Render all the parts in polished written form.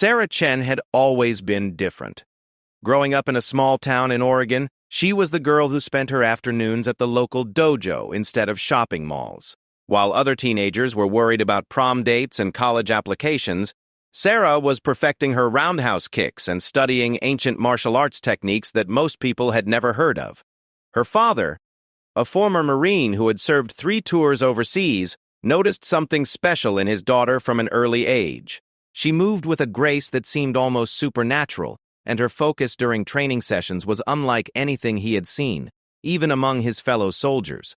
Sarah Chen had always been different. Growing up in a small town in Oregon, she was the girl who spent her afternoons at the local dojo instead of shopping malls. While other teenagers were worried about prom dates and college applications, Sarah was perfecting her roundhouse kicks and studying ancient martial arts techniques that most people had never heard of. Her father, a former Marine who had served 3 tours overseas, noticed something special in his daughter from an early age. She moved with a grace that seemed almost supernatural, and her focus during training sessions was unlike anything he had seen, even among his fellow soldiers.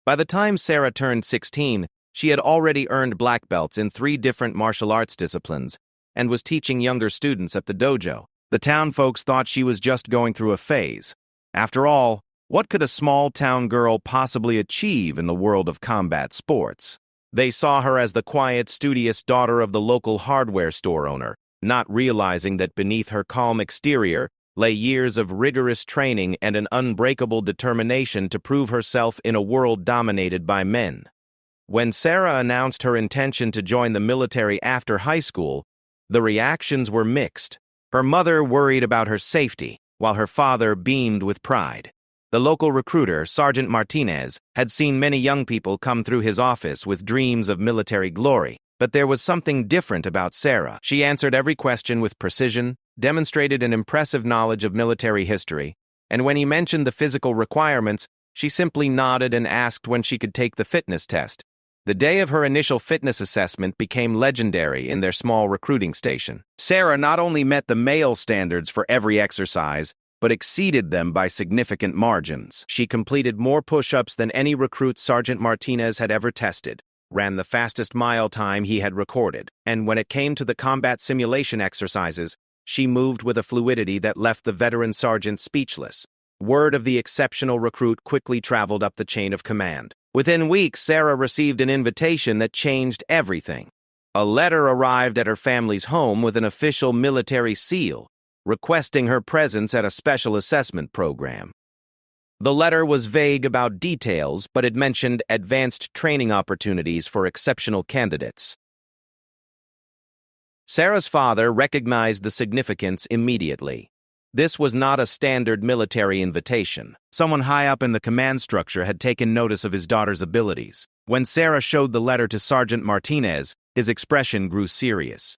By the time Sarah turned 16, she had already earned black belts in 3 different martial arts disciplines and was teaching younger students at the dojo. The town folks thought she was just going through a phase. After all, what could a small-town girl possibly achieve in the world of combat sports? They saw her as the quiet, studious daughter of the local hardware store owner, not realizing that beneath her calm exterior lay years of rigorous training and an unbreakable determination to prove herself in a world dominated by men. When Sarah announced her intention to join the military after high school, the reactions were mixed. Her mother worried about her safety, while her father beamed with pride. The local recruiter, Sergeant Martinez, had seen many young people come through his office with dreams of military glory, but there was something different about Sarah. She answered every question with precision, demonstrated an impressive knowledge of military history, and when he mentioned the physical requirements, she simply nodded and asked when she could take the fitness test. The day of her initial fitness assessment became legendary in their small recruiting station. Sarah not only met the male standards for every exercise, but exceeded them by significant margins. She completed more push-ups than any recruit Sergeant Martinez had ever tested, ran the fastest mile time he had recorded, and when it came to the combat simulation exercises, she moved with a fluidity that left the veteran sergeant speechless. Word of the exceptional recruit quickly traveled up the chain of command. Within weeks, Sarah received an invitation that changed everything. A letter arrived at her family's home with an official military seal, requesting her presence at a special assessment program. The letter was vague about details, but it mentioned advanced training opportunities for exceptional candidates. Sarah's father recognized the significance immediately. This was not a standard military invitation. Someone high up in the command structure had taken notice of his daughter's abilities. When Sarah showed the letter to Sergeant Martinez, his expression grew serious.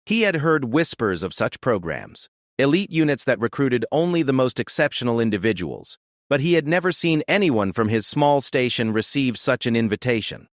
He had heard whispers of such programs, elite units that recruited only the most exceptional individuals, but he had never seen anyone from his small station receive such an invitation.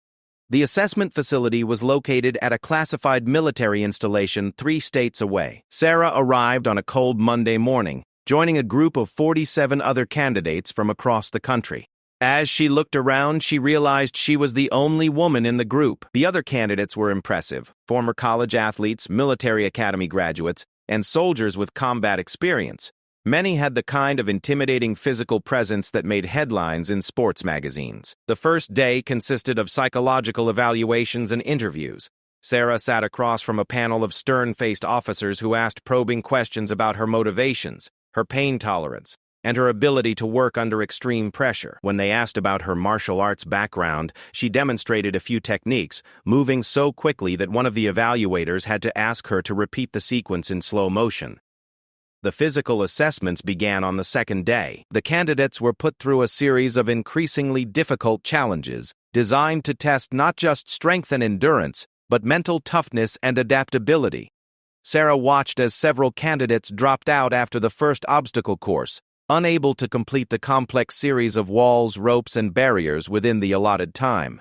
The assessment facility was located at a classified military installation 3 states away. Sarah arrived on a cold Monday morning, joining a group of 47 other candidates from across the country. As she looked around, she realized she was the only woman in the group. The other candidates were impressive: former college athletes, military academy graduates, and soldiers with combat experience. Many had the kind of intimidating physical presence that made headlines in sports magazines. The first day consisted of psychological evaluations and interviews. Sarah sat across from a panel of stern-faced officers who asked probing questions about her motivations, her pain tolerance, and her ability to work under extreme pressure. When they asked about her martial arts background, she demonstrated a few techniques, moving so quickly that one of the evaluators had to ask her to repeat the sequence in slow motion. The physical assessments began on the second day. The candidates were put through a series of increasingly difficult challenges, designed to test not just strength and endurance, but mental toughness and adaptability. Sarah watched as several candidates dropped out after the first obstacle course, unable to complete the complex series of walls, ropes, and barriers within the allotted time.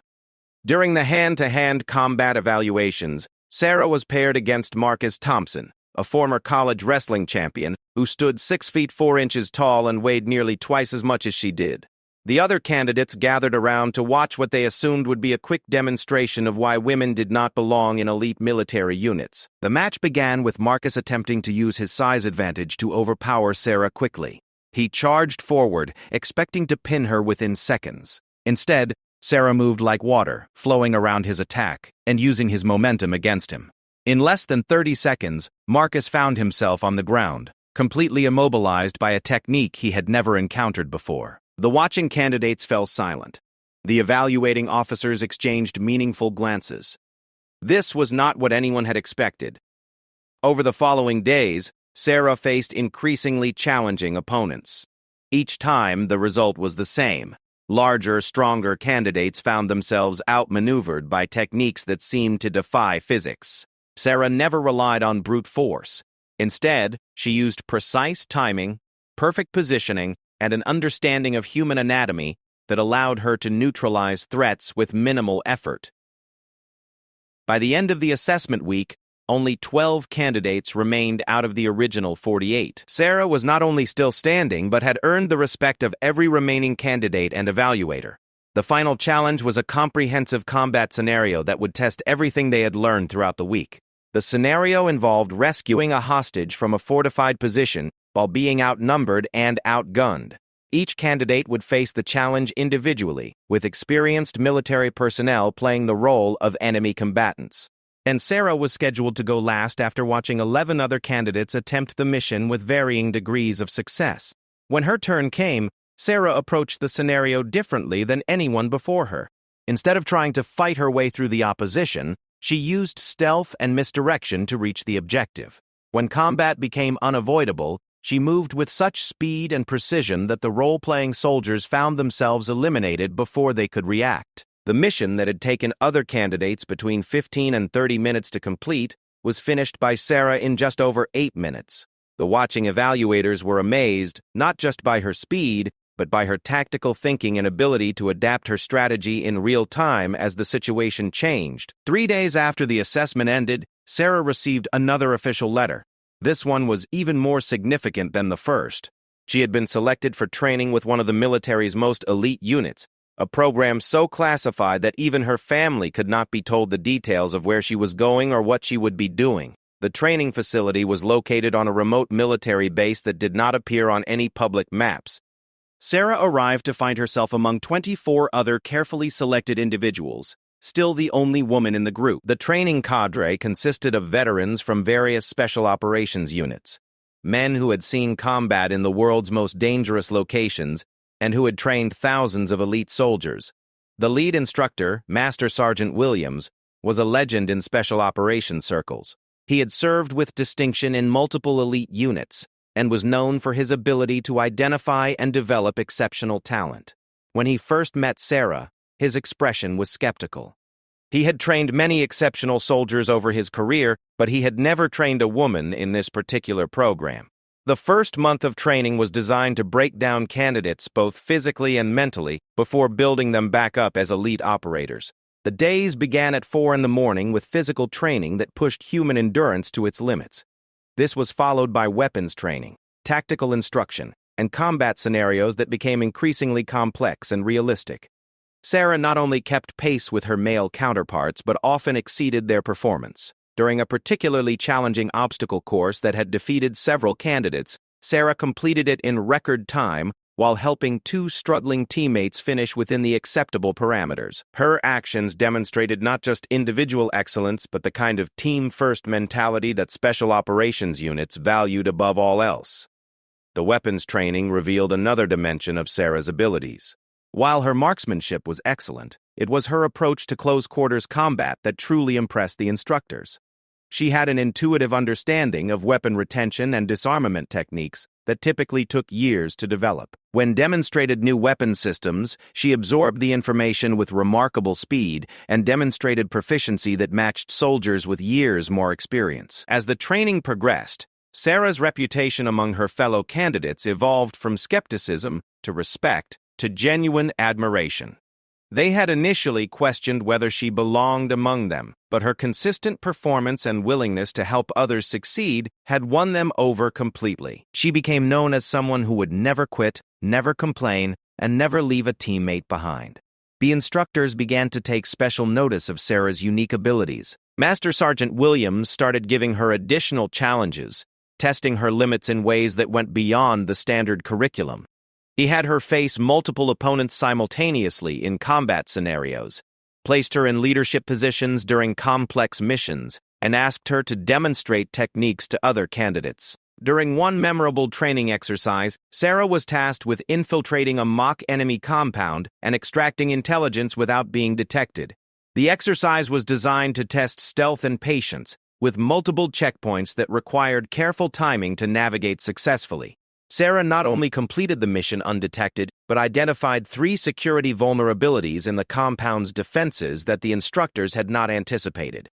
During the hand-to-hand combat evaluations, Sarah was paired against Marcus Thompson, a former college wrestling champion who stood 6 feet 4 inches tall and weighed nearly twice as much as she did. The other candidates gathered around to watch what they assumed would be a quick demonstration of why women did not belong in elite military units. The match began with Marcus attempting to use his size advantage to overpower Sarah quickly. He charged forward, expecting to pin her within seconds. Instead, Sarah moved like water, flowing around his attack and using his momentum against him. In less than 30 seconds, Marcus found himself on the ground, completely immobilized by a technique he had never encountered before. The watching candidates fell silent. The evaluating officers exchanged meaningful glances. This was not what anyone had expected. Over the following days, Sarah faced increasingly challenging opponents. Each time, the result was the same. Larger, stronger candidates found themselves outmaneuvered by techniques that seemed to defy physics. Sarah never relied on brute force. Instead, she used precise timing, perfect positioning, and an understanding of human anatomy that allowed her to neutralize threats with minimal effort. By the end of the assessment week, only 12 candidates remained out of the original 48. Sarah was not only still standing, but had earned the respect of every remaining candidate and evaluator. The final challenge was a comprehensive combat scenario that would test everything they had learned throughout the week. The scenario involved rescuing a hostage from a fortified position while being outnumbered and outgunned. Each candidate would face the challenge individually, with experienced military personnel playing the role of enemy combatants. And Sarah was scheduled to go last after watching 11 other candidates attempt the mission with varying degrees of success. When her turn came, Sarah approached the scenario differently than anyone before her. Instead of trying to fight her way through the opposition, she used stealth and misdirection to reach the objective. When combat became unavoidable, she moved with such speed and precision that the role-playing soldiers found themselves eliminated before they could react. The mission that had taken other candidates between 15 and 30 minutes to complete was finished by Sarah in just over 8 minutes. The watching evaluators were amazed, not just by her speed, but by her tactical thinking and ability to adapt her strategy in real time as the situation changed. 3 days after the assessment ended, Sarah received another official letter. This one was even more significant than the first. She had been selected for training with one of the military's most elite units, a program so classified that even her family could not be told the details of where she was going or what she would be doing. The training facility was located on a remote military base that did not appear on any public maps. Sarah arrived to find herself among 24 other carefully selected individuals, still the only woman in the group. The training cadre consisted of veterans from various special operations units, men who had seen combat in the world's most dangerous locations and who had trained thousands of elite soldiers. The lead instructor, Master Sergeant Williams, was a legend in special operations circles. He had served with distinction in multiple elite units and was known for his ability to identify and develop exceptional talent. When he first met Sarah, his expression was skeptical. He had trained many exceptional soldiers over his career, but he had never trained a woman in this particular program. The first month of training was designed to break down candidates both physically and mentally before building them back up as elite operators. The days began at 4 in the morning with physical training that pushed human endurance to its limits. This was followed by weapons training, tactical instruction, and combat scenarios that became increasingly complex and realistic. Sarah not only kept pace with her male counterparts, but often exceeded their performance. During a particularly challenging obstacle course that had defeated several candidates, Sarah completed it in record time while helping 2 struggling teammates finish within the acceptable parameters. Her actions demonstrated not just individual excellence, but the kind of team-first mentality that special operations units valued above all else. The weapons training revealed another dimension of Sarah's abilities. While her marksmanship was excellent, it was her approach to close-quarters combat that truly impressed the instructors. She had an intuitive understanding of weapon retention and disarmament techniques that typically took years to develop. When demonstrated new weapon systems, she absorbed the information with remarkable speed and demonstrated proficiency that matched soldiers with years more experience. As the training progressed, Sarah's reputation among her fellow candidates evolved from skepticism to respect to genuine admiration. They had initially questioned whether she belonged among them, but her consistent performance and willingness to help others succeed had won them over completely. She became known as someone who would never quit, never complain, and never leave a teammate behind. The instructors began to take special notice of Sarah's unique abilities. Master Sergeant Williams started giving her additional challenges, testing her limits in ways that went beyond the standard curriculum. He had her face multiple opponents simultaneously in combat scenarios, placed her in leadership positions during complex missions, and asked her to demonstrate techniques to other candidates. During one memorable training exercise, Sarah was tasked with infiltrating a mock enemy compound and extracting intelligence without being detected. The exercise was designed to test stealth and patience, with multiple checkpoints that required careful timing to navigate successfully. Sarah not only completed the mission undetected, but identified 3 security vulnerabilities in the compound's defenses that the instructors had not anticipated.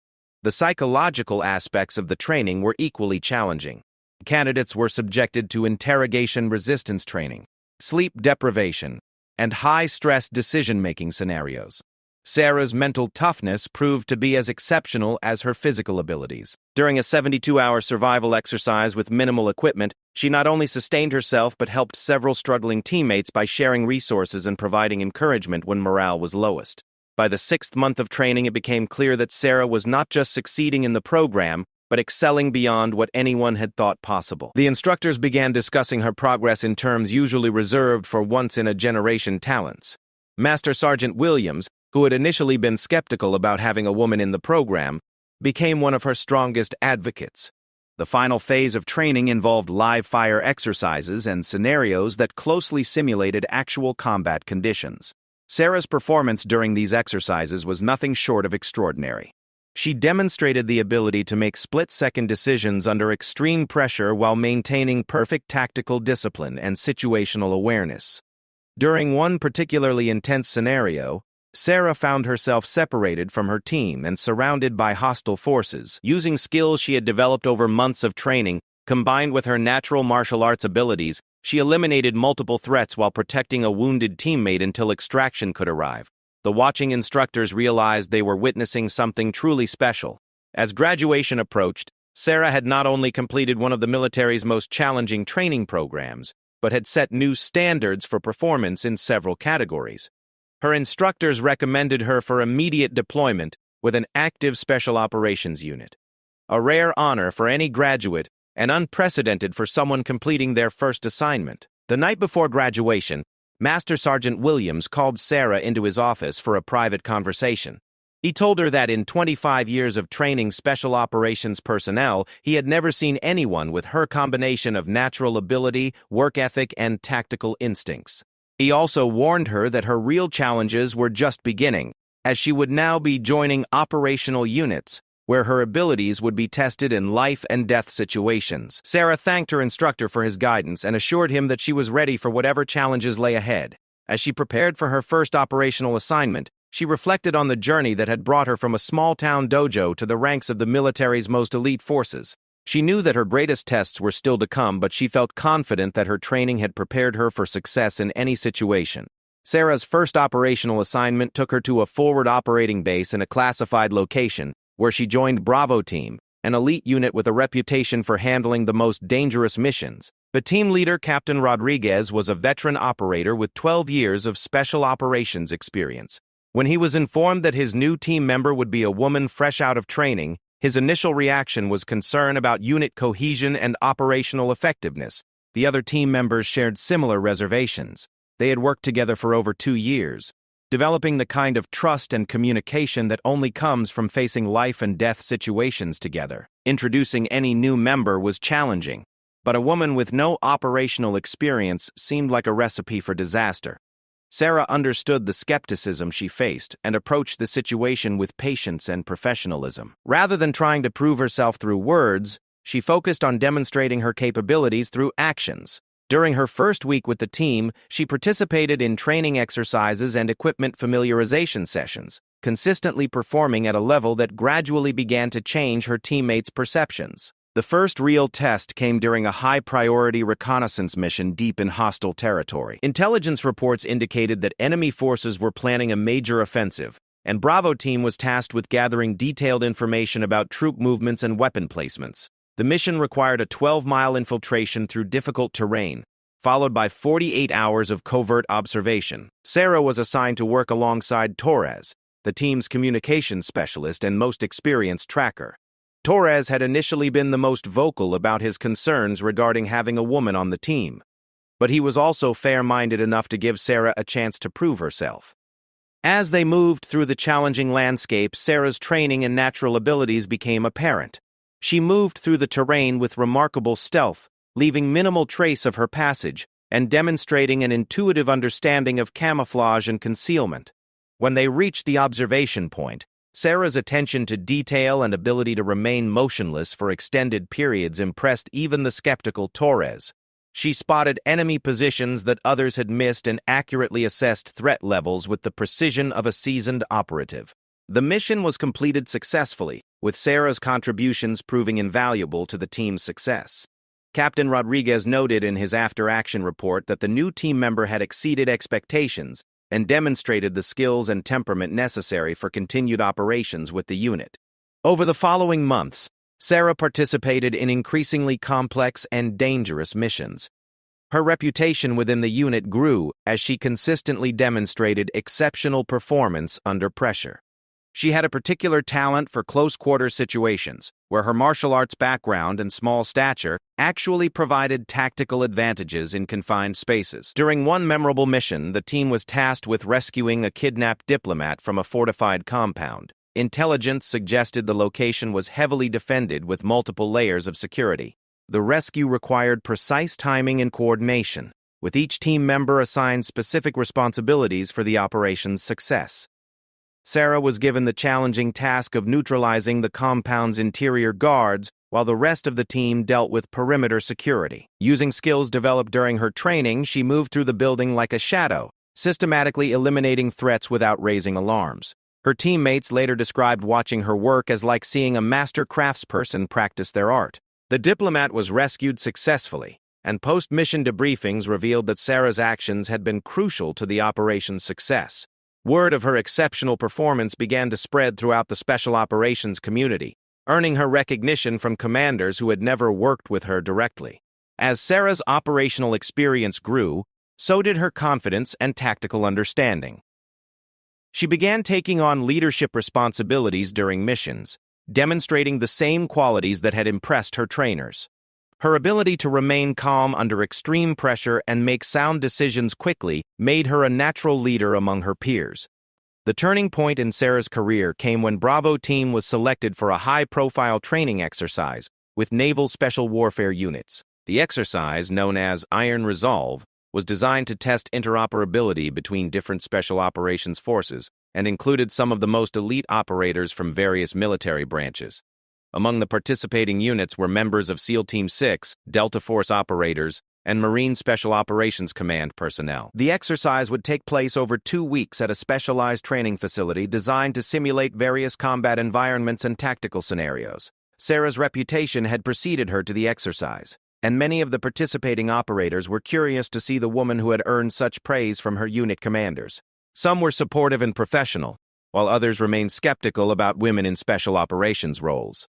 The psychological aspects of the training were equally challenging. Candidates were subjected to interrogation resistance training, sleep deprivation, and high-stress decision-making scenarios. Sarah's mental toughness proved to be as exceptional as her physical abilities. During a 72-hour survival exercise with minimal equipment, she not only sustained herself but helped several struggling teammates by sharing resources and providing encouragement when morale was lowest. By the 6th month of training, it became clear that Sarah was not just succeeding in the program, but excelling beyond what anyone had thought possible. The instructors began discussing her progress in terms usually reserved for once-in-a-generation talents. Master Sergeant Williams, who had initially been skeptical about having a woman in the program, became one of her strongest advocates. The final phase of training involved live-fire exercises and scenarios that closely simulated actual combat conditions. Sarah's performance during these exercises was nothing short of extraordinary. She demonstrated the ability to make split-second decisions under extreme pressure while maintaining perfect tactical discipline and situational awareness. During one particularly intense scenario, Sarah found herself separated from her team and surrounded by hostile forces. Using skills she had developed over months of training, combined with her natural martial arts abilities, she eliminated multiple threats while protecting a wounded teammate until extraction could arrive. The watching instructors realized they were witnessing something truly special. As graduation approached, Sarah had not only completed one of the military's most challenging training programs, but had set new standards for performance in several categories. Her instructors recommended her for immediate deployment with an active special operations unit. A rare honor for any graduate and unprecedented for someone completing their first assignment. The night before graduation, Master Sergeant Williams called Sarah into his office for a private conversation. He told her that in 25 years of training special operations personnel, he had never seen anyone with her combination of natural ability, work ethic, and tactical instincts. He also warned her that her real challenges were just beginning, as she would now be joining operational units, where her abilities would be tested in life-and-death situations. Sarah thanked her instructor for his guidance and assured him that she was ready for whatever challenges lay ahead. As she prepared for her first operational assignment, she reflected on the journey that had brought her from a small-town dojo to the ranks of the military's most elite forces. She knew that her greatest tests were still to come, but she felt confident that her training had prepared her for success in any situation. Sarah's first operational assignment took her to a forward operating base in a classified location, where she joined Bravo Team, an elite unit with a reputation for handling the most dangerous missions. The team leader, Captain Rodriguez, was a veteran operator with 12 years of special operations experience. When he was informed that his new team member would be a woman fresh out of training, his initial reaction was concern about unit cohesion and operational effectiveness. The other team members shared similar reservations. They had worked together for over 2 years, developing the kind of trust and communication that only comes from facing life-and-death situations together. Introducing any new member was challenging, but a woman with no operational experience seemed like a recipe for disaster. Sarah understood the skepticism she faced and approached the situation with patience and professionalism. Rather than trying to prove herself through words, she focused on demonstrating her capabilities through actions. During her first week with the team, she participated in training exercises and equipment familiarization sessions, consistently performing at a level that gradually began to change her teammates' perceptions. The first real test came during a high-priority reconnaissance mission deep in hostile territory. Intelligence reports indicated that enemy forces were planning a major offensive, and Bravo Team was tasked with gathering detailed information about troop movements and weapon placements. The mission required a 12-mile infiltration through difficult terrain, followed by 48 hours of covert observation. Sarah was assigned to work alongside Torres, the team's communications specialist and most experienced tracker. Torres had initially been the most vocal about his concerns regarding having a woman on the team, but he was also fair-minded enough to give Sarah a chance to prove herself. As they moved through the challenging landscape, Sarah's training and natural abilities became apparent. She moved through the terrain with remarkable stealth, leaving minimal trace of her passage and demonstrating an intuitive understanding of camouflage and concealment. When they reached the observation point, Sarah's attention to detail and ability to remain motionless for extended periods impressed even the skeptical Torres. She spotted enemy positions that others had missed and accurately assessed threat levels with the precision of a seasoned operative. The mission was completed successfully, with Sarah's contributions proving invaluable to the team's success. Captain Rodriguez noted in his after-action report that the new team member had exceeded expectations and demonstrated the skills and temperament necessary for continued operations with the unit. Over the following months, Sarah participated in increasingly complex and dangerous missions. Her reputation within the unit grew as she consistently demonstrated exceptional performance under pressure. She had a particular talent for close-quarter situations, where her martial arts background and small stature actually provided tactical advantages in confined spaces. During one memorable mission, the team was tasked with rescuing a kidnapped diplomat from a fortified compound. Intelligence suggested the location was heavily defended with multiple layers of security. The rescue required precise timing and coordination, with each team member assigned specific responsibilities for the operation's success. Sarah was given the challenging task of neutralizing the compound's interior guards, while the rest of the team dealt with perimeter security. Using skills developed during her training, she moved through the building like a shadow, systematically eliminating threats without raising alarms. Her teammates later described watching her work as like seeing a master craftsperson practice their art. The diplomat was rescued successfully, and post-mission debriefings revealed that Sarah's actions had been crucial to the operation's success. Word of her exceptional performance began to spread throughout the special operations community, earning her recognition from commanders who had never worked with her directly. As Sarah's operational experience grew, so did her confidence and tactical understanding. She began taking on leadership responsibilities during missions, demonstrating the same qualities that had impressed her trainers. Her ability to remain calm under extreme pressure and make sound decisions quickly made her a natural leader among her peers. The turning point in Sarah's career came when Bravo Team was selected for a high-profile training exercise with naval special warfare units. The exercise, known as Iron Resolve, was designed to test interoperability between different special operations forces and included some of the most elite operators from various military branches. Among the participating units were members of SEAL Team 6, Delta Force operators, and Marine Special Operations Command personnel. The exercise would take place over 2 weeks at a specialized training facility designed to simulate various combat environments and tactical scenarios. Sarah's reputation had preceded her to the exercise, and many of the participating operators were curious to see the woman who had earned such praise from her unit commanders. Some were supportive and professional, while others remained skeptical about women in special operations roles.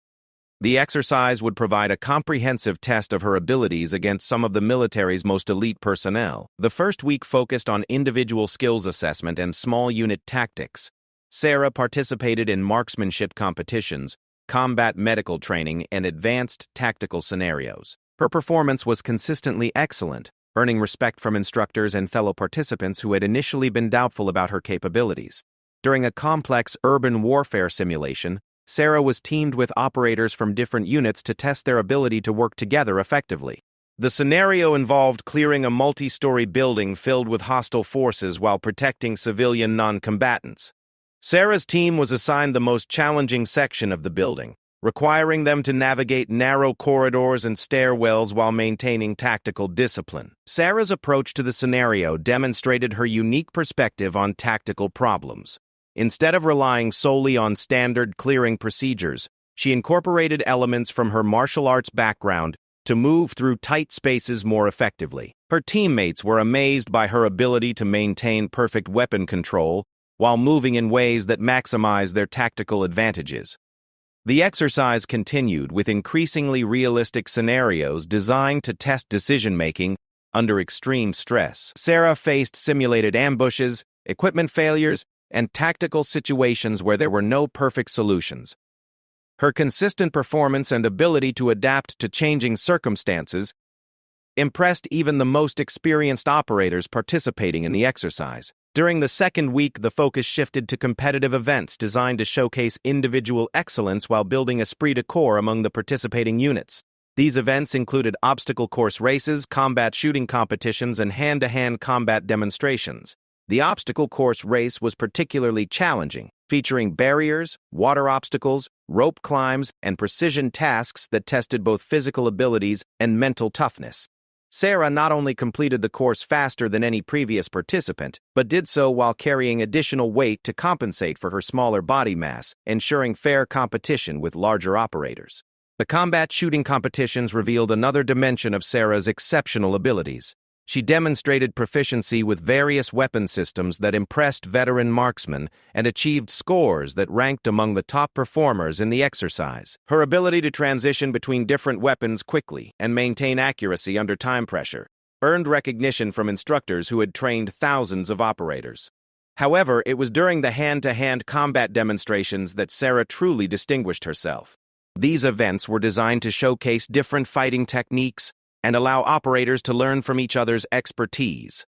The exercise would provide a comprehensive test of her abilities against some of the military's most elite personnel. The first week focused on individual skills assessment and small unit tactics. Sarah participated in marksmanship competitions, combat medical training, and advanced tactical scenarios. Her performance was consistently excellent, earning respect from instructors and fellow participants who had initially been doubtful about her capabilities. During a complex urban warfare simulation, Sarah was teamed with operators from different units to test their ability to work together effectively. The scenario involved clearing a multi-story building filled with hostile forces while protecting civilian non-combatants. Sarah's team was assigned the most challenging section of the building, requiring them to navigate narrow corridors and stairwells while maintaining tactical discipline. Sarah's approach to the scenario demonstrated her unique perspective on tactical problems. Instead of relying solely on standard clearing procedures, she incorporated elements from her martial arts background to move through tight spaces more effectively. Her teammates were amazed by her ability to maintain perfect weapon control while moving in ways that maximize their tactical advantages. The exercise continued with increasingly realistic scenarios designed to test decision-making under extreme stress. Sarah faced simulated ambushes, equipment failures, and tactical situations where there were no perfect solutions. Her consistent performance and ability to adapt to changing circumstances impressed even the most experienced operators participating in the exercise. During the second week, the focus shifted to competitive events designed to showcase individual excellence while building esprit de corps among the participating units. These events included obstacle course races, combat shooting competitions, and hand-to-hand combat demonstrations. The obstacle course race was particularly challenging, featuring barriers, water obstacles, rope climbs, and precision tasks that tested both physical abilities and mental toughness. Sarah not only completed the course faster than any previous participant, but did so while carrying additional weight to compensate for her smaller body mass, ensuring fair competition with larger operators. The combat shooting competitions revealed another dimension of Sarah's exceptional abilities. She demonstrated proficiency with various weapon systems that impressed veteran marksmen and achieved scores that ranked among the top performers in the exercise. Her ability to transition between different weapons quickly and maintain accuracy under time pressure earned recognition from instructors who had trained thousands of operators. However, it was during the hand-to-hand combat demonstrations that Sarah truly distinguished herself. These events were designed to showcase different fighting techniques and allow operators to learn from each other's expertise.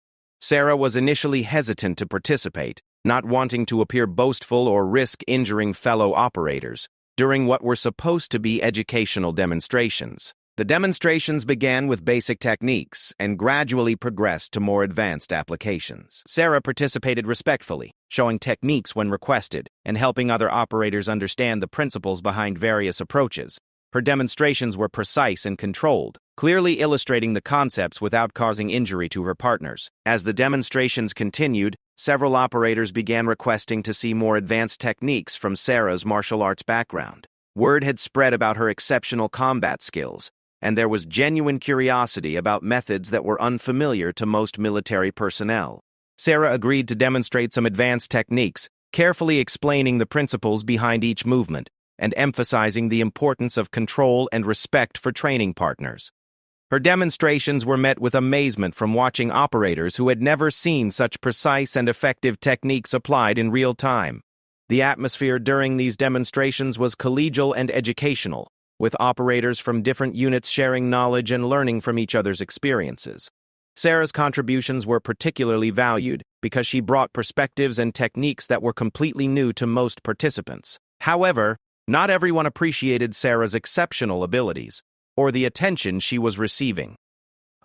Sarah was initially hesitant to participate, not wanting to appear boastful or risk injuring fellow operators during what were supposed to be educational demonstrations. The demonstrations began with basic techniques and gradually progressed to more advanced applications. Sarah participated respectfully, showing techniques when requested and helping other operators understand the principles behind various approaches. Her demonstrations were precise and controlled, clearly illustrating the concepts without causing injury to her partners. As the demonstrations continued, several operators began requesting to see more advanced techniques from Sarah's martial arts background. Word had spread about her exceptional combat skills, and there was genuine curiosity about methods that were unfamiliar to most military personnel. Sarah agreed to demonstrate some advanced techniques, carefully explaining the principles behind each movement and emphasizing the importance of control and respect for training partners. Her demonstrations were met with amazement from watching operators who had never seen such precise and effective techniques applied in real time. The atmosphere during these demonstrations was collegial and educational, with operators from different units sharing knowledge and learning from each other's experiences. Sarah's contributions were particularly valued because she brought perspectives and techniques that were completely new to most participants. However, not everyone appreciated Sarah's exceptional abilities or the attention she was receiving.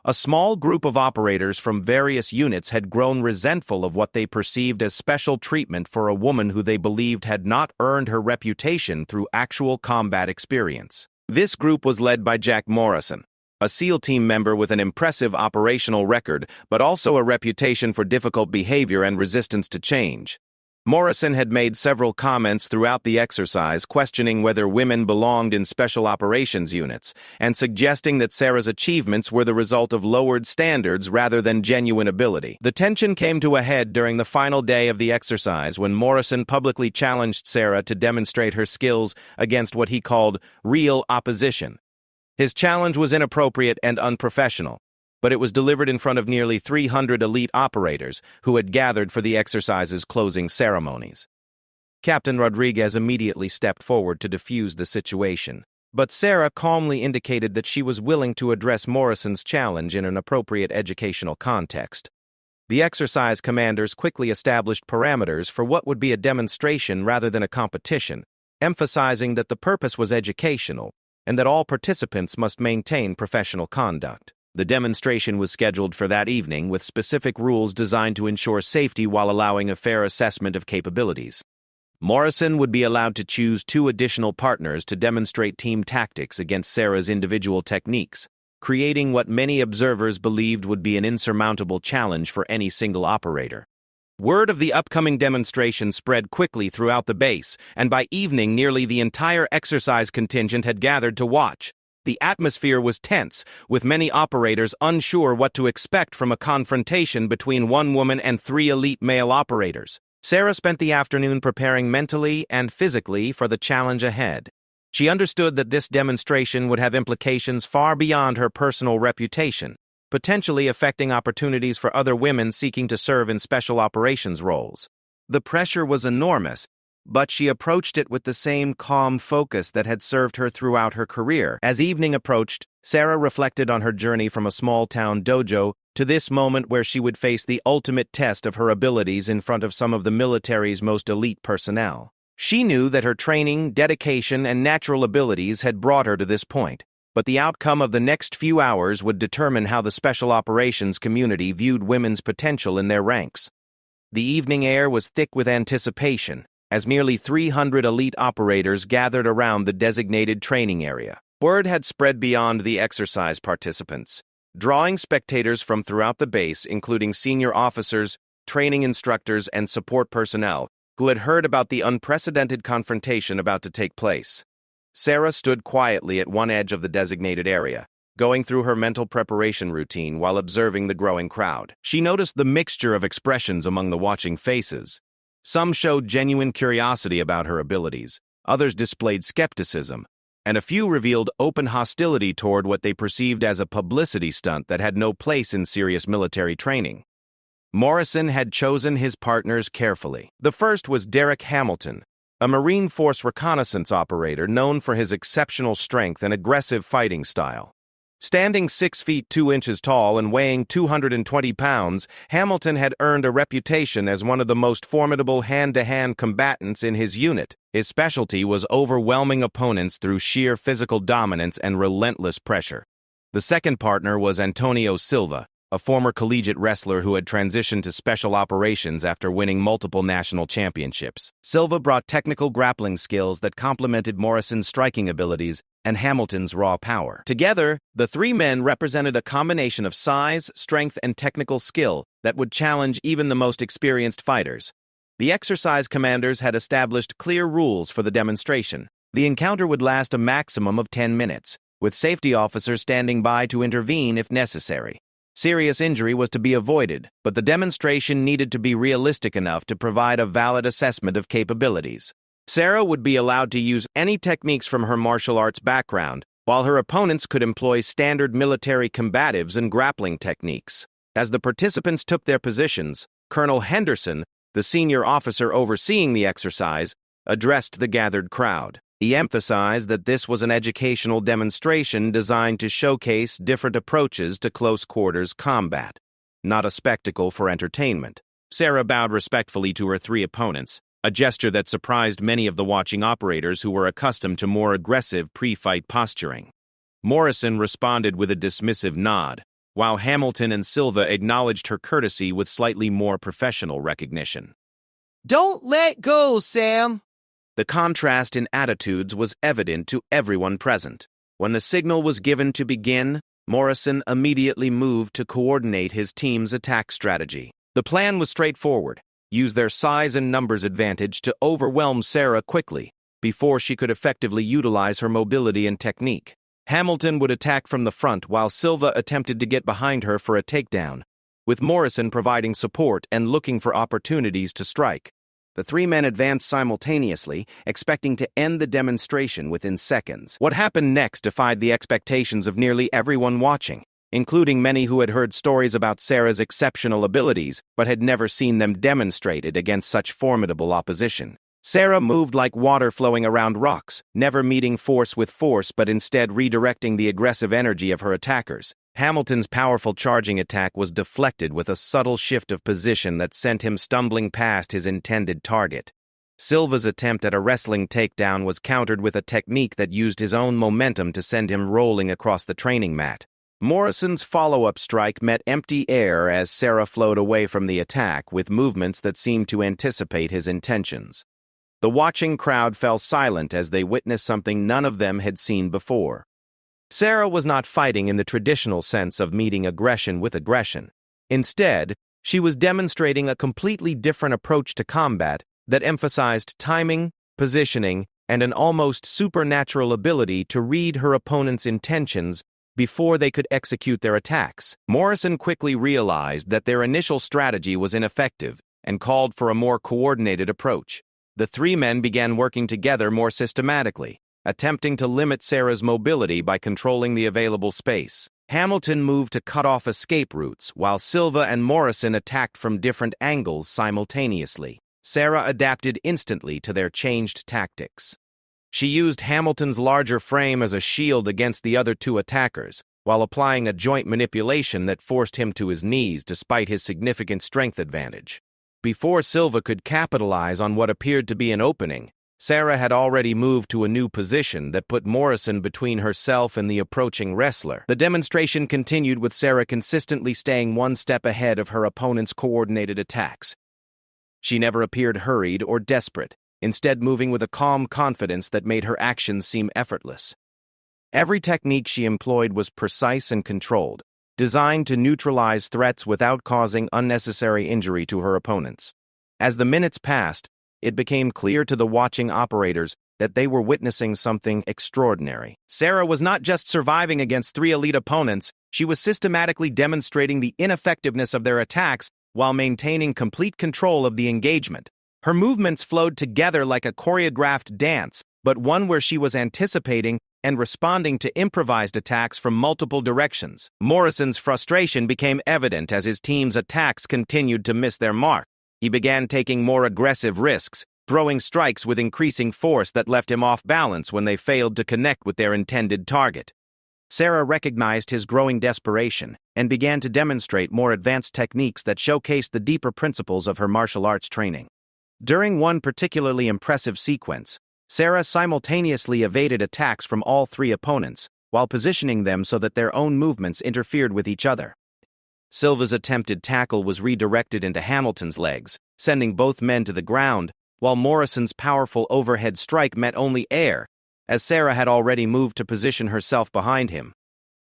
A small group of operators from various units had grown resentful of what they perceived as special treatment for a woman who they believed had not earned her reputation through actual combat experience. This group was led by Jack Morrison, a SEAL team member with an impressive operational record, but also a reputation for difficult behavior and resistance to change. Morrison had made several comments throughout the exercise questioning whether women belonged in special operations units and suggesting that Sarah's achievements were the result of lowered standards rather than genuine ability. The tension came to a head during the final day of the exercise when Morrison publicly challenged Sarah to demonstrate her skills against what he called real opposition. His challenge was inappropriate and unprofessional, but it was delivered in front of nearly 300 elite operators who had gathered for the exercise's closing ceremonies. Captain Rodriguez immediately stepped forward to defuse the situation, but Sarah calmly indicated that she was willing to address Morrison's challenge in an appropriate educational context. The exercise commanders quickly established parameters for what would be a demonstration rather than a competition, emphasizing that the purpose was educational and that all participants must maintain professional conduct. The demonstration was scheduled for that evening with specific rules designed to ensure safety while allowing a fair assessment of capabilities. Morrison would be allowed to choose 2 additional partners to demonstrate team tactics against Sarah's individual techniques, creating what many observers believed would be an insurmountable challenge for any single operator. Word of the upcoming demonstration spread quickly throughout the base, and by evening nearly the entire exercise contingent had gathered to watch. The atmosphere was tense, with many operators unsure what to expect from a confrontation between one woman and 3 elite male operators. Sarah spent the afternoon preparing mentally and physically for the challenge ahead. She understood that this demonstration would have implications far beyond her personal reputation, potentially affecting opportunities for other women seeking to serve in special operations roles. The pressure was enormous, but she approached it with the same calm focus that had served her throughout her career. As evening approached, Sarah reflected on her journey from a small-town dojo to this moment where she would face the ultimate test of her abilities in front of some of the military's most elite personnel. She knew that her training, dedication, and natural abilities had brought her to this point, but the outcome of the next few hours would determine how the special operations community viewed women's potential in their ranks. The evening air was thick with anticipation, as merely 300 elite operators gathered around the designated training area. Word had spread beyond the exercise participants, drawing spectators from throughout the base, including senior officers, training instructors, and support personnel, who had heard about the unprecedented confrontation about to take place. Sarah stood quietly at one edge of the designated area, going through her mental preparation routine while observing the growing crowd. She noticed the mixture of expressions among the watching faces. Some showed genuine curiosity about her abilities, others displayed skepticism, and a few revealed open hostility toward what they perceived as a publicity stunt that had no place in serious military training. Morrison had chosen his partners carefully. The first was Derek Hamilton, a Marine Force reconnaissance operator known for his exceptional strength and aggressive fighting style. Standing 6 feet 2 inches tall and weighing 220 pounds, Hamilton had earned a reputation as one of the most formidable hand-to-hand combatants in his unit. His specialty was overwhelming opponents through sheer physical dominance and relentless pressure. The second partner was Antonio Silva, a former collegiate wrestler who had transitioned to special operations after winning multiple national championships. Silva brought technical grappling skills that complemented Morrison's striking abilities and Hamilton's raw power. Together, the three men represented a combination of size, strength, and technical skill that would challenge even the most experienced fighters. The exercise commanders had established clear rules for the demonstration. The encounter would last a maximum of 10 minutes, with safety officers standing by to intervene if necessary. Serious injury was to be avoided, but the demonstration needed to be realistic enough to provide a valid assessment of capabilities. Sarah would be allowed to use any techniques from her martial arts background, while her opponents could employ standard military combatives and grappling techniques. As the participants took their positions, Colonel Henderson, the senior officer overseeing the exercise, addressed the gathered crowd. He emphasized that this was an educational demonstration designed to showcase different approaches to close-quarters combat, not a spectacle for entertainment. Sarah bowed respectfully to her three opponents, a gesture that surprised many of the watching operators who were accustomed to more aggressive pre-fight posturing. Morrison responded with a dismissive nod, while Hamilton and Silva acknowledged her courtesy with slightly more professional recognition. "Don't let go, Sam!" The contrast in attitudes was evident to everyone present. When the signal was given to begin, Morrison immediately moved to coordinate his team's attack strategy. The plan was straightforward: use their size and numbers advantage to overwhelm Sarah quickly, before she could effectively utilize her mobility and technique. Hamilton would attack from the front while Silva attempted to get behind her for a takedown, with Morrison providing support and looking for opportunities to strike. The three men advanced simultaneously, expecting to end the demonstration within seconds. What happened next defied the expectations of nearly everyone watching, including many who had heard stories about Sarah's exceptional abilities but had never seen them demonstrated against such formidable opposition. Sarah moved like water flowing around rocks, never meeting force with force but instead redirecting the aggressive energy of her attackers. Hamilton's powerful charging attack was deflected with a subtle shift of position that sent him stumbling past his intended target. Silva's attempt at a wrestling takedown was countered with a technique that used his own momentum to send him rolling across the training mat. Morrison's follow-up strike met empty air as Sarah flowed away from the attack with movements that seemed to anticipate his intentions. The watching crowd fell silent as they witnessed something none of them had seen before. Sarah was not fighting in the traditional sense of meeting aggression with aggression. Instead, she was demonstrating a completely different approach to combat that emphasized timing, positioning, and an almost supernatural ability to read her opponent's intentions before they could execute their attacks. Morrison quickly realized that their initial strategy was ineffective and called for a more coordinated approach. The three men began working together more systematically, attempting to limit Sarah's mobility by controlling the available space. Hamilton moved to cut off escape routes, while Silva and Morrison attacked from different angles simultaneously. Sarah adapted instantly to their changed tactics. She used Hamilton's larger frame as a shield against the other two attackers, while applying a joint manipulation that forced him to his knees despite his significant strength advantage. Before Silva could capitalize on what appeared to be an opening, Sarah had already moved to a new position that put Morrison between herself and the approaching wrestler. The demonstration continued with Sarah consistently staying one step ahead of her opponent's coordinated attacks. She never appeared hurried or desperate. instead moving with a calm confidence that made her actions seem effortless. Every technique she employed was precise and controlled, designed to neutralize threats without causing unnecessary injury to her opponents. As the minutes passed, it became clear to the watching operators that they were witnessing something extraordinary. Sarah was not just surviving against 3 elite opponents, she was systematically demonstrating the ineffectiveness of their attacks while maintaining complete control of the engagement. Her movements flowed together like a choreographed dance, but one where she was anticipating and responding to improvised attacks from multiple directions. Morrison's frustration became evident as his team's attacks continued to miss their mark. He began taking more aggressive risks, throwing strikes with increasing force that left him off balance when they failed to connect with their intended target. Sarah recognized his growing desperation and began to demonstrate more advanced techniques that showcased the deeper principles of her martial arts training. During one particularly impressive sequence, Sarah simultaneously evaded attacks from all 3 opponents, while positioning them so that their own movements interfered with each other. Silva's attempted tackle was redirected into Hamilton's legs, sending both men to the ground, while Morrison's powerful overhead strike met only air, as Sarah had already moved to position herself behind him.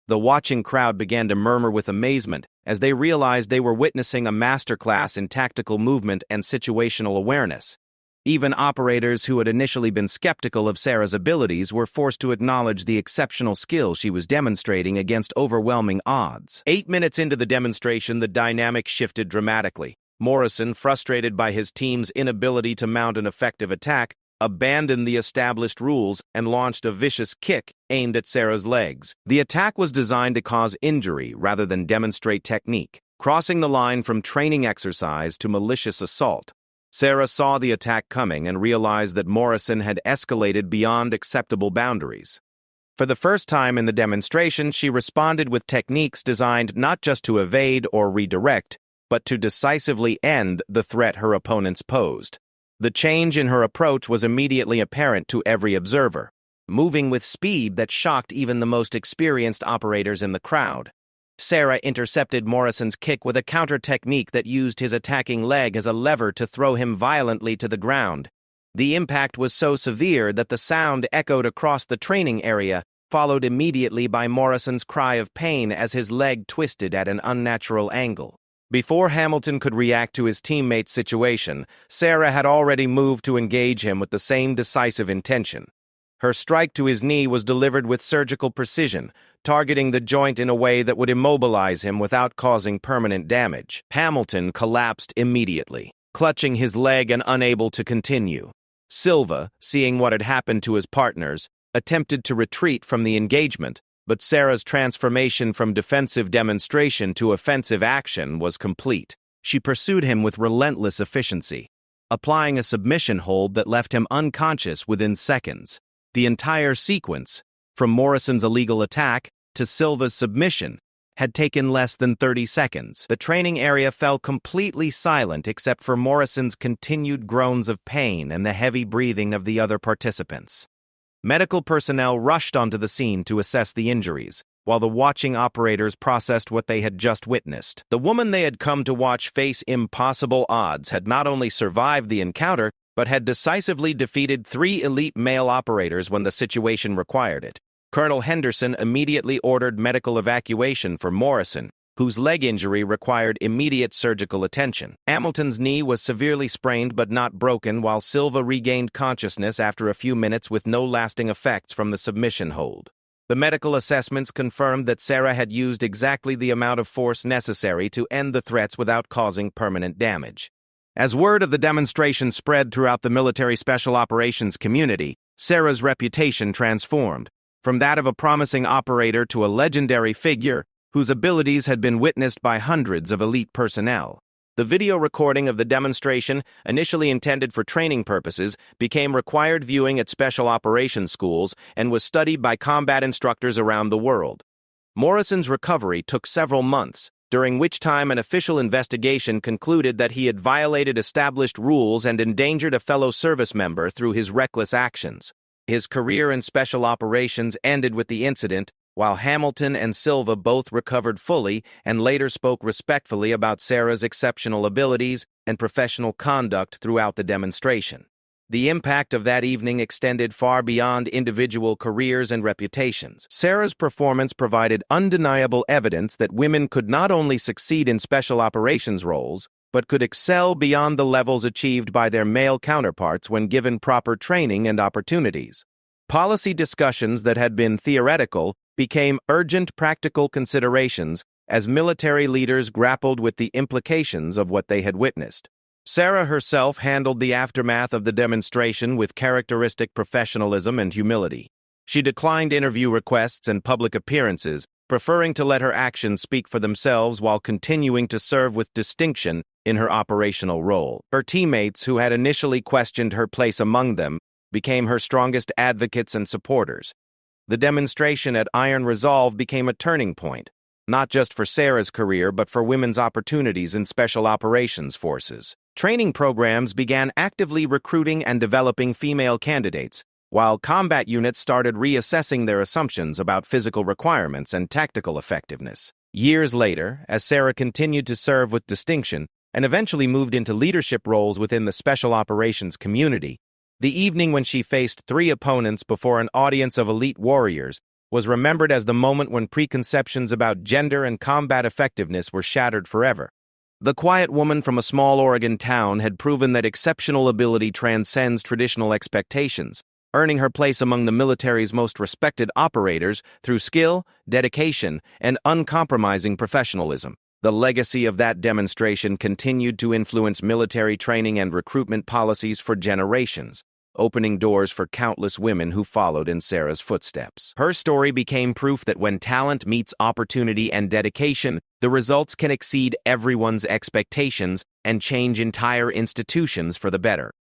The watching crowd began to murmur with amazement as they realized they were witnessing a masterclass in tactical movement and situational awareness. Even operators who had initially been skeptical of Sarah's abilities were forced to acknowledge the exceptional skill she was demonstrating against overwhelming odds. 8 minutes into the demonstration, the dynamic shifted dramatically. Morrison, frustrated by his team's inability to mount an effective attack, abandoned the established rules and launched a vicious kick aimed at Sarah's legs. The attack was designed to cause injury rather than demonstrate technique, crossing the line from training exercise to malicious assault. Sarah saw the attack coming and realized that Morrison had escalated beyond acceptable boundaries. For the first time in the demonstration, she responded with techniques designed not just to evade or redirect, but to decisively end the threat her opponents posed. The change in her approach was immediately apparent to every observer, moving with speed that shocked even the most experienced operators in the crowd. Sarah intercepted Morrison's kick with a counter technique that used his attacking leg as a lever to throw him violently to the ground. The impact was so severe that the sound echoed across the training area, followed immediately by Morrison's cry of pain as his leg twisted at an unnatural angle. Before Hamilton could react to his teammate's situation, Sarah had already moved to engage him with the same decisive intention. Her strike to his knee was delivered with surgical precision, targeting the joint in a way that would immobilize him without causing permanent damage. Hamilton collapsed immediately, clutching his leg and unable to continue. Silva, seeing what had happened to his partners, attempted to retreat from the engagement, but Sarah's transformation from defensive demonstration to offensive action was complete. She pursued him with relentless efficiency, applying a submission hold that left him unconscious within seconds. The entire sequence, from Morrison's illegal attack to Silva's submission, had taken less than 30 seconds. The training area fell completely silent except for Morrison's continued groans of pain and the heavy breathing of the other participants. Medical personnel rushed onto the scene to assess the injuries, while the watching operators processed what they had just witnessed. The woman they had come to watch face impossible odds had not only survived the encounter, but had decisively defeated 3 elite male operators when the situation required it. Colonel Henderson immediately ordered medical evacuation for Morrison, whose leg injury required immediate surgical attention. Hamilton's knee was severely sprained but not broken, while Silva regained consciousness after a few minutes with no lasting effects from the submission hold. The medical assessments confirmed that Sarah had used exactly the amount of force necessary to end the threats without causing permanent damage. As word of the demonstration spread throughout the military special operations community, Sarah's reputation transformed, from that of a promising operator to a legendary figure whose abilities had been witnessed by hundreds of elite personnel. The video recording of the demonstration, initially intended for training purposes, became required viewing at special operations schools and was studied by combat instructors around the world. Morrison's recovery took several months, during which time an official investigation concluded that he had violated established rules and endangered a fellow service member through his reckless actions. His career in special operations ended with the incident, while Hamilton and Silva both recovered fully and later spoke respectfully about Sarah's exceptional abilities and professional conduct throughout the demonstration. The impact of that evening extended far beyond individual careers and reputations. Sarah's performance provided undeniable evidence that women could not only succeed in special operations roles, but could excel beyond the levels achieved by their male counterparts when given proper training and opportunities. Policy discussions that had been theoretical became urgent practical considerations as military leaders grappled with the implications of what they had witnessed. Sarah herself handled the aftermath of the demonstration with characteristic professionalism and humility. She declined interview requests and public appearances, preferring to let her actions speak for themselves while continuing to serve with distinction in her operational role. Her teammates, who had initially questioned her place among them, became her strongest advocates and supporters. The demonstration at Iron Resolve became a turning point, not just for Sarah's career but for women's opportunities in special operations forces. Training programs began actively recruiting and developing female candidates, while combat units started reassessing their assumptions about physical requirements and tactical effectiveness. Years later, as Sarah continued to serve with distinction and eventually moved into leadership roles within the special operations community, the evening when she faced 3 opponents before an audience of elite warriors was remembered as the moment when preconceptions about gender and combat effectiveness were shattered forever. The quiet woman from a small Oregon town had proven that exceptional ability transcends traditional expectations, earning her place among the military's most respected operators through skill, dedication, and uncompromising professionalism. The legacy of that demonstration continued to influence military training and recruitment policies for generations, opening doors for countless women who followed in Sarah's footsteps. Her story became proof that when talent meets opportunity and dedication, the results can exceed everyone's expectations and change entire institutions for the better.